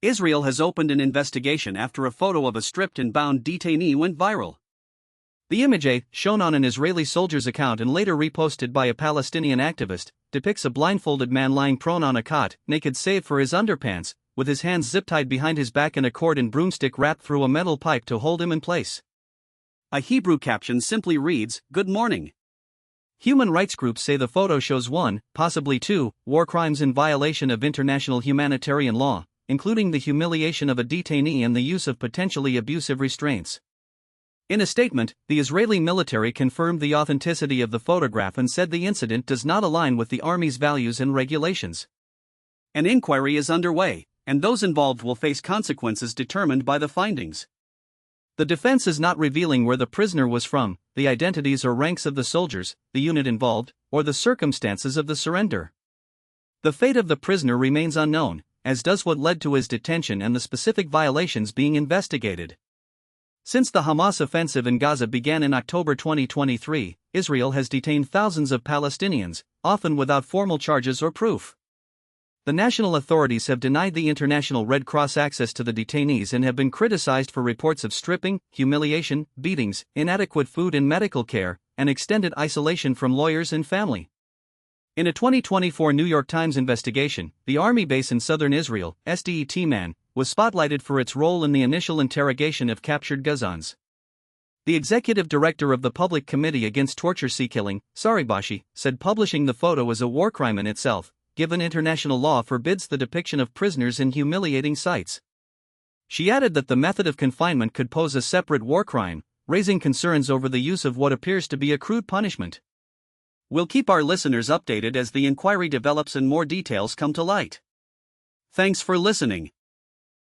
Israel has opened an investigation after a photo of a stripped and bound detainee went viral. The image, shown on an Israeli soldier's account and later reposted by a Palestinian activist, depicts a blindfolded man lying prone on a cot, naked save for his underpants, with his hands zip-tied behind his back and a cord and broomstick wrapped through a metal pipe to hold him in place. A Hebrew caption simply reads, "Good morning." Human rights groups say the photo shows 1, possibly 2, war crimes in violation of international humanitarian law, including the humiliation of a detainee and the use of potentially abusive restraints. In a statement, the Israeli military confirmed the authenticity of the photograph and said the incident does not align with the army's values and regulations. An inquiry is underway, and those involved will face consequences determined by the findings. The defense is not revealing where the prisoner was from, the identities or ranks of the soldiers, the unit involved, or the circumstances of the surrender. The fate of the prisoner remains unknown, as does what led to his detention and the specific violations being investigated. Since the Hamas offensive in Gaza began in October 2023, Israel has detained thousands of Palestinians, often without formal charges or proof. The national authorities have denied the International Red Cross access to the detainees and have been criticized for reports of stripping, humiliation, beatings, inadequate food and medical care, and extended isolation from lawyers and family. In a 2024 New York Times investigation, the army base in southern Israel, Detainee, was spotlighted for its role in the initial interrogation of captured Gazans. The executive director of the Public Committee Against Torture Sea Killing, Saribashi, said publishing the photo is a war crime in itself, given international law forbids the depiction of prisoners in humiliating sights. She added that the method of confinement could pose a separate war crime, raising concerns over the use of what appears to be a crude punishment. We'll keep our listeners updated as the inquiry develops and more details come to light. Thanks for listening.